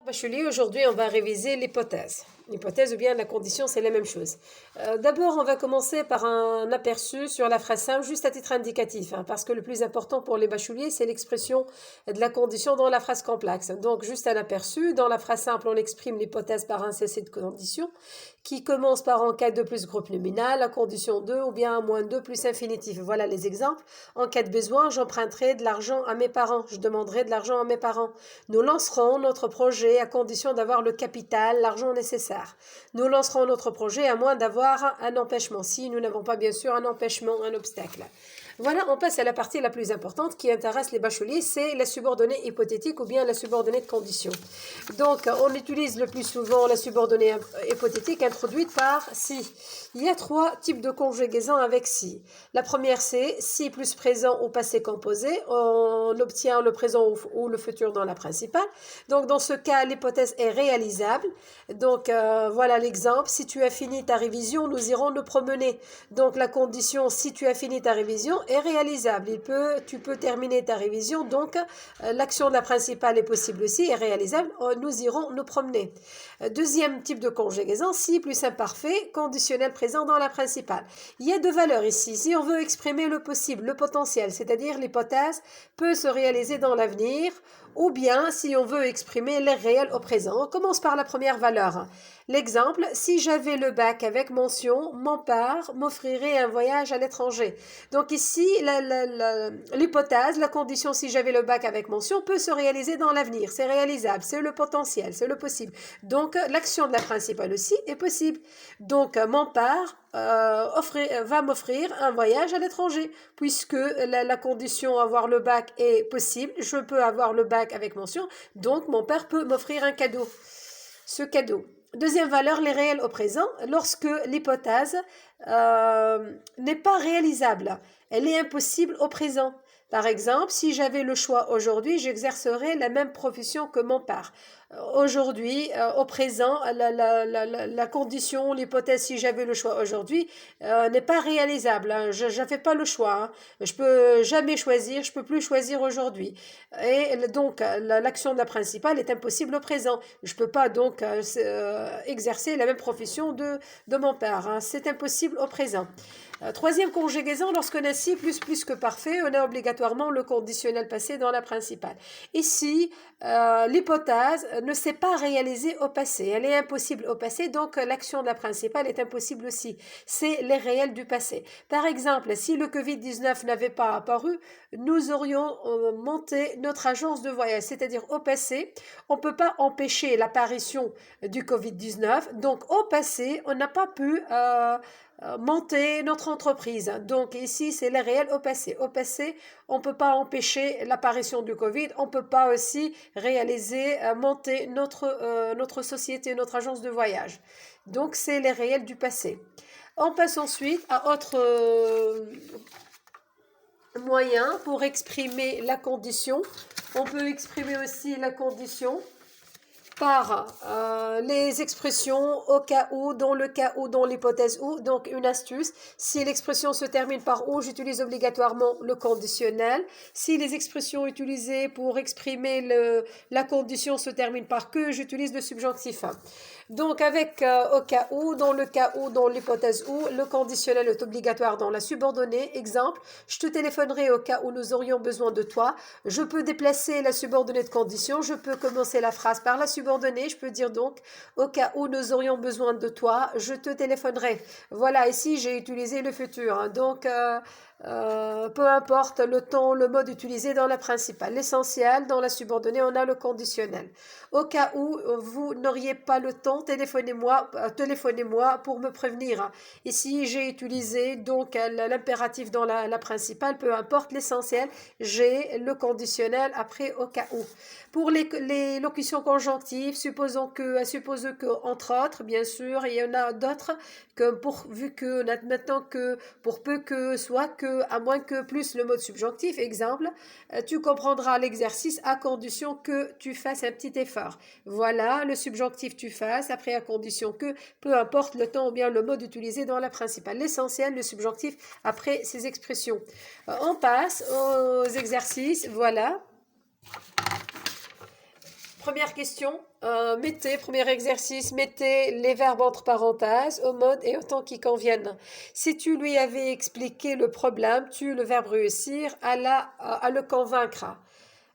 Bachelier, aujourd'hui, on va réviser l'hypothèse. L'hypothèse ou bien la condition, c'est la même chose. D'abord, on va commencer par un aperçu sur la phrase simple, juste à titre indicatif, parce que le plus important pour les bacheliers, c'est l'expression de la condition dans la phrase complexe. Donc, juste un aperçu. Dans la phrase simple, on exprime l'hypothèse par un cessé de condition qui commence par en cas de plus groupe nominal, la condition 2 ou bien un moins 2 plus infinitif. Voilà les exemples. En cas de besoin, j'emprunterai de l'argent à mes parents. Je demanderai de l'argent à mes parents. Nous lancerons notre projet à condition d'avoir le capital, l'argent nécessaire. Nous lancerons notre projet à moins d'avoir un empêchement. Si nous n'avons pas bien sûr un empêchement, un obstacle. Voilà, on passe à la partie la plus importante qui intéresse les bacheliers, c'est la subordonnée hypothétique ou bien la subordonnée de condition. Donc, on utilise le plus souvent la subordonnée hypothétique introduite par si. Il y a trois types de conjugaisons avec si. La première, c'est si plus présent ou passé composé. On obtient le présent ou le futur dans la principale. Donc, dans ce cas, l'hypothèse est réalisable. Donc, voilà l'exemple. Si tu as fini ta révision, nous irons nous promener. Donc, la condition, si tu as fini ta révision, est réalisable. Tu peux terminer ta révision. Donc, l'action de la principale est possible aussi, est réalisable. Nous irons nous promener. Deuxième type de conjugaison, si plus imparfait, conditionnel présent dans la principale. Il y a deux valeurs ici. Si on veut exprimer le possible, le potentiel, c'est-à-dire l'hypothèse peut se réaliser dans l'avenir, ou bien si on veut exprimer le réel au présent. On commence par la première valeur. L'exemple, si j'avais le bac avec mention, mon père m'offrirait un voyage à l'étranger. Donc ici, l'hypothèse, la condition si j'avais le bac avec mention peut se réaliser dans l'avenir. C'est réalisable, c'est le potentiel, c'est le possible. Donc l'action de la principale aussi est possible. Donc mon père va m'offrir un voyage à l'étranger, puisque la condition avoir le bac est possible, je peux avoir le bac avec mention, donc mon père peut m'offrir un cadeau. Ce cadeau. Deuxième valeur, les réels au présent, lorsque l'hypothèse n'est pas réalisable, elle est impossible au présent. Par exemple, si j'avais le choix aujourd'hui, j'exercerais la même profession que mon père. Aujourd'hui, au présent, la condition, l'hypothèse, si j'avais le choix aujourd'hui, n'est pas réalisable. Je n'avais pas le choix. Je peux jamais choisir, je peux plus choisir aujourd'hui. Et donc, l'action de la principale est impossible au présent. Je peux pas donc exercer la même profession de mon père. C'est impossible au présent. Troisième conjugaison, lorsqu'on a si plus que parfait, on a obligatoirement le conditionnel passé dans la principale. Ici, l'hypothèse ne s'est pas réalisée au passé. Elle est impossible au passé, donc l'action de la principale est impossible aussi. C'est les réels du passé. Par exemple, si le Covid-19 n'avait pas apparu, nous aurions monté notre agence de voyage, c'est-à-dire au passé, on ne peut pas empêcher l'apparition du Covid-19, donc au passé, on n'a pas pu monter notre entreprise. Donc ici, c'est le réel au passé. Au passé, on ne peut pas empêcher l'apparition du Covid. On ne peut pas aussi réaliser, monter notre société, notre agence de voyage. Donc, c'est les réels du passé. On passe ensuite à autre moyen pour exprimer la condition. On peut exprimer aussi la condition par les expressions au cas où, dans le cas où, dans l'hypothèse où. Donc une astuce, si l'expression se termine par ou, j'utilise obligatoirement le conditionnel. Si les expressions utilisées pour exprimer la condition se terminent par que, j'utilise le subjonctif. Donc avec au cas où, dans le cas où, dans l'hypothèse où, le conditionnel est obligatoire dans la subordonnée. Exemple, je te téléphonerai au cas où nous aurions besoin de toi. Je peux déplacer la subordonnée de condition. Je peux commencer la phrase par la subordonnée. Je peux dire donc au cas où nous aurions besoin de toi, je te téléphonerai. Voilà, ici j'ai utilisé le futur. Donc peu importe le temps, le mode utilisé dans la principale. L'essentiel, dans la subordonnée, on a le conditionnel. Au cas où vous n'auriez pas le temps, téléphonez-moi pour me prévenir. Ici, j'ai utilisé donc l'impératif dans la principale, peu importe l'essentiel, j'ai le conditionnel après au cas où. Pour les locutions conjonctives, suppose que, entre autres, bien sûr, il y en a d'autres, que pourvu que, maintenant que, pour peu que, soit que, à moins que, plus le mode subjonctif. Exemple, tu comprendras l'exercice à condition que tu fasses un petit effort. Voilà, le subjonctif tu fasses, après à condition que, peu importe le temps ou bien le mode utilisé dans la principale. L'essentiel, le subjonctif après ces expressions. On passe aux exercices, voilà. Première question, premier exercice, mettez les verbes entre parenthèses au mode et au temps qui conviennent. Si tu lui avais expliqué le problème, le verbe réussir à le convaincre,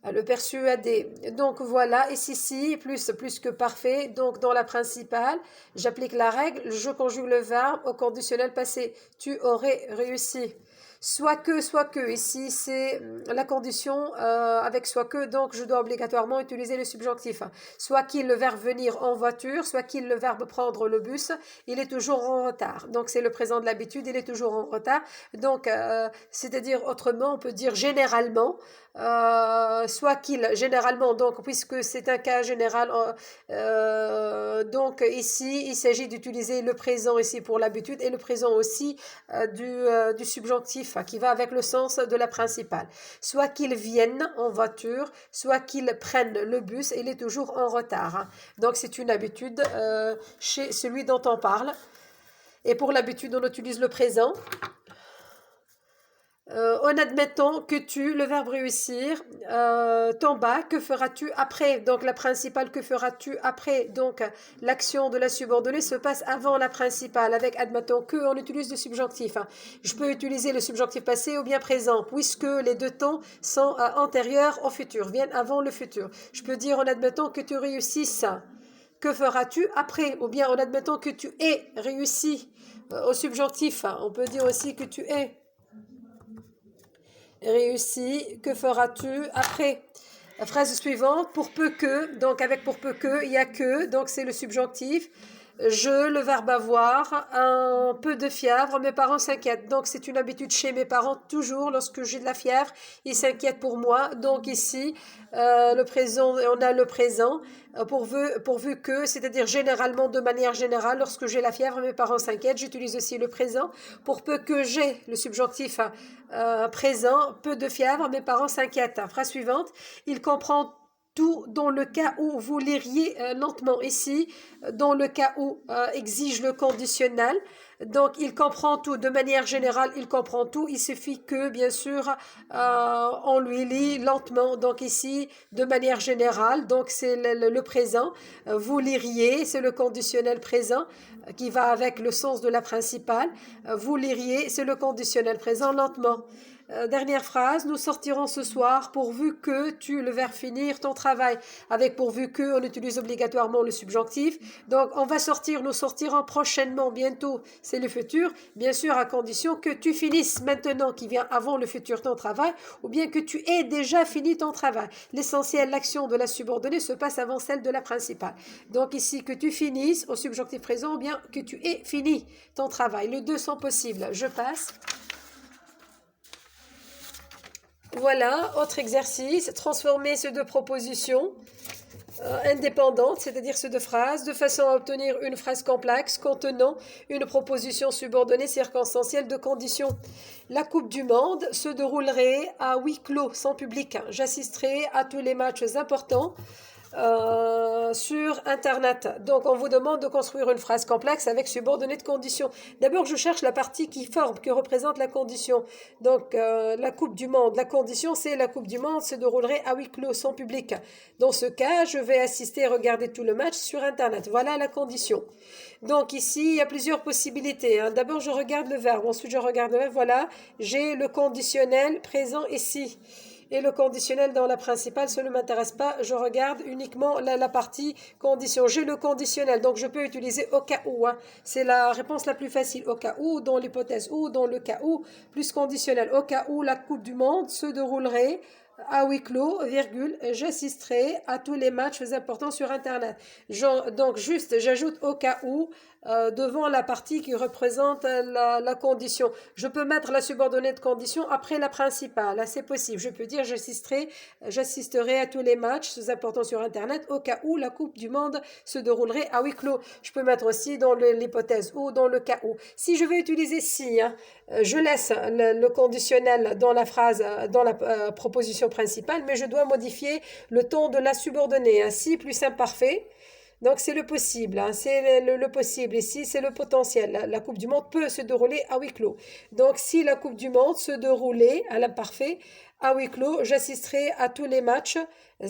à le persuader. Donc voilà, et si, plus que parfait. Donc dans la principale, j'applique la règle, je conjugue le verbe au conditionnel passé. Tu aurais réussi. Soit que. Ici, c'est la condition avec soit que, donc je dois obligatoirement utiliser le subjonctif. Soit qu'il, le verbe venir en voiture, soit qu'il, le verbe prendre le bus, il est toujours en retard. Donc c'est le présent de l'habitude, il est toujours en retard. Donc, c'est-à-dire autrement, on peut dire généralement, soit qu'il, généralement, donc puisque c'est un cas général, donc ici, il s'agit d'utiliser le présent ici pour l'habitude et le présent aussi du subjonctif qui va avec le sens de la principale. Soit qu'ils viennent en voiture, soit qu'ils prennent le bus, et il est toujours en retard. Donc c'est une habitude chez celui dont on parle. Et pour l'habitude, on utilise le présent. En admettant que le verbe réussir, t'en bas, que feras-tu après? Donc la principale, que feras-tu après? Donc l'action de la subordonnée se passe avant la principale. Avec admettons que, on utilise le subjonctif. Je peux utiliser le subjonctif passé ou bien présent, puisque les deux temps sont antérieurs au futur, viennent avant le futur. Je peux dire en admettant que tu réussisses. Que feras-tu après? Ou bien en admettant que tu aies réussi au subjonctif. On peut dire aussi que tu aies réussi, que feras-tu après? La phrase suivante, pour peu que, donc avec pour peu que, il y a que, donc c'est le subjonctif. Je, le verbe avoir, un peu de fièvre, mes parents s'inquiètent. Donc c'est une habitude chez mes parents, toujours lorsque j'ai de la fièvre, ils s'inquiètent pour moi. Donc ici, le présent, on a le présent, pourvu que, c'est-à-dire généralement, de manière générale, lorsque j'ai la fièvre, mes parents s'inquiètent. J'utilise aussi le présent. Pour peu que j'ai le subjonctif présent, peu de fièvre, mes parents s'inquiètent. Phrase suivante, il comprend tout dans le cas où vous liriez lentement. Ici, dans le cas où exige le conditionnel. Donc, il comprend tout. De manière générale, il comprend tout. Il suffit que, bien sûr, on lui lit lentement. Donc, ici, de manière générale, donc c'est le présent. Vous liriez, c'est le conditionnel présent qui va avec le sens de la principale. Vous liriez, c'est le conditionnel présent lentement. Dernière phrase, nous sortirons ce soir pourvu que le verbe finir ton travail. Avec pourvu que, on utilise obligatoirement le subjonctif. Donc, on va sortir, nous sortirons prochainement, bientôt, c'est le futur. Bien sûr, à condition que tu finisses maintenant, qui vient avant le futur ton travail, ou bien que tu aies déjà fini ton travail. L'essentiel, l'action de la subordonnée se passe avant celle de la principale. Donc, ici, que tu finisses au subjonctif présent, ou bien que tu aies fini ton travail. Les deux sont possibles. Je passe. Voilà, autre exercice, transformer ces deux propositions indépendantes, c'est-à-dire ces deux phrases, de façon à obtenir une phrase complexe contenant une proposition subordonnée circonstancielle de conditions. La Coupe du Monde se déroulerait à huis clos, sans public. J'assisterai à tous les matchs importants sur Internet. Donc, on vous demande de construire une phrase complexe avec subordonnée de conditions. D'abord, je cherche la partie qui représente la condition. Donc, la Coupe du Monde. La condition, c'est la Coupe du Monde se déroulerait à huis clos, sans public. Dans ce cas, je vais assister et regarder tout le match sur Internet. Voilà la condition. Donc, ici, il y a plusieurs possibilités. D'abord, je regarde le verbe. Ensuite, je regarde le verbe. Voilà, j'ai le conditionnel présent ici. Et le conditionnel dans la principale, ça ne m'intéresse pas. Je regarde uniquement la partie condition. J'ai le conditionnel, donc je peux utiliser au cas où. C'est la réponse la plus facile. Au cas où, dans l'hypothèse où, dans le cas où, plus conditionnel. Au cas où la Coupe du Monde se déroulerait à huis clos, virgule, j'assisterai à tous les matchs importants sur Internet. Donc, juste, j'ajoute au cas où devant la partie qui représente la condition. Je peux mettre la subordonnée de condition après la principale. Là, c'est possible. Je peux dire j'assisterai à tous les matchs importants sur Internet au cas où la Coupe du Monde se déroulerait à huis clos. Je peux mettre aussi dans l'hypothèse ou dans le cas où. Si je vais utiliser si, je laisse le conditionnel dans la phrase, dans la proposition principale, mais je dois modifier le ton de la subordonnée. Si plus imparfait. Donc, c'est le possible, c'est le possible. Ici, c'est le potentiel. La Coupe du Monde peut se dérouler à huis clos. Donc, si la Coupe du Monde se déroulait à l'imparfait À huis clos, j'assisterai à tous les matchs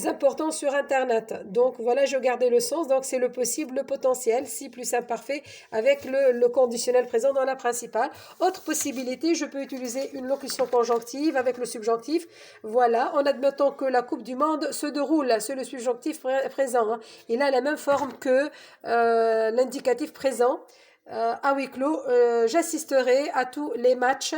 importants sur Internet. Donc voilà, je gardais le sens. Donc c'est le possible, le potentiel, si plus imparfait, avec le conditionnel présent dans la principale. Autre possibilité, je peux utiliser une locution conjonctive avec le subjonctif. Voilà, en admettant que la Coupe du Monde se déroule, c'est le subjonctif présent. Hein. Il a la même forme que l'indicatif présent. À huis clos, j'assisterai à tous les matchs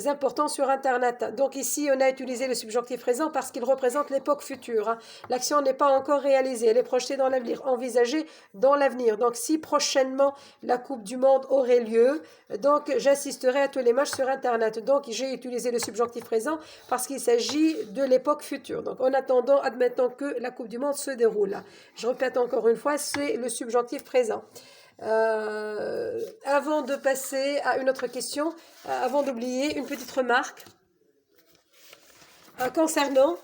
importants sur Internet. Donc ici, on a utilisé le subjonctif présent parce qu'il représente l'époque future. Hein. L'action n'est pas encore réalisée, elle est projetée dans l'avenir, envisagée dans l'avenir. Donc si prochainement la Coupe du Monde aurait lieu, donc j'assisterai à tous les matchs sur Internet. Donc j'ai utilisé le subjonctif présent parce qu'il s'agit de l'époque future. Donc en attendant, admettant que la Coupe du Monde se déroule. Je répète encore une fois, c'est le subjonctif présent. Avant de passer à une autre question, avant d'oublier une petite remarque concernant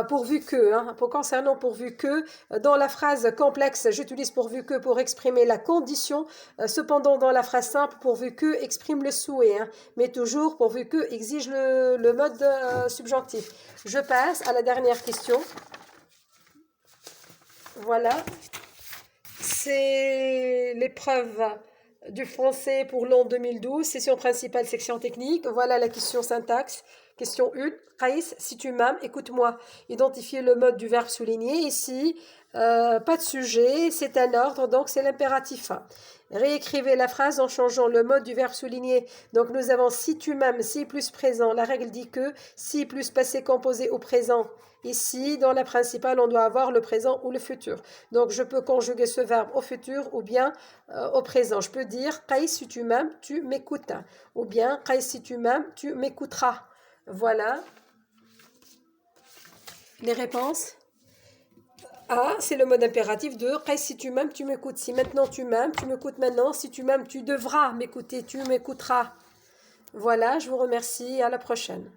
pourvu que, concernant pourvu que, dans la phrase complexe, j'utilise pourvu que pour exprimer la condition, cependant dans la phrase simple, pourvu que exprime le souhait, mais toujours pourvu que exige le mode subjonctif. Je passe à la dernière question. Voilà. C'est l'épreuve du français pour l'an 2012, session principale, section technique. Voilà la question syntaxe. Question 1. Raïs, si tu m'aimes, écoute-moi. Identifiez le mode du verbe souligné. Ici, pas de sujet, c'est un ordre, donc c'est l'impératif. Réécrivez la phrase en changeant le mode du verbe souligné. Donc nous avons si tu m'aimes, si plus présent. La règle dit que si plus passé composé au présent. Ici, dans la principale, on doit avoir le présent ou le futur. Donc je peux conjuguer ce verbe au futur ou bien au présent. Je peux dire Qaïs, si tu m'aimes, tu m'écoutes. Ou bien Qaïs, si tu m'aimes, tu m'écouteras. Voilà les réponses. A, c'est le mode impératif de Qaïs, si tu m'aimes, tu m'écoutes. Si maintenant tu m'aimes, tu m'écoutes maintenant. Si tu m'aimes, tu devras m'écouter, tu m'écouteras. Voilà, je vous remercie. À la prochaine.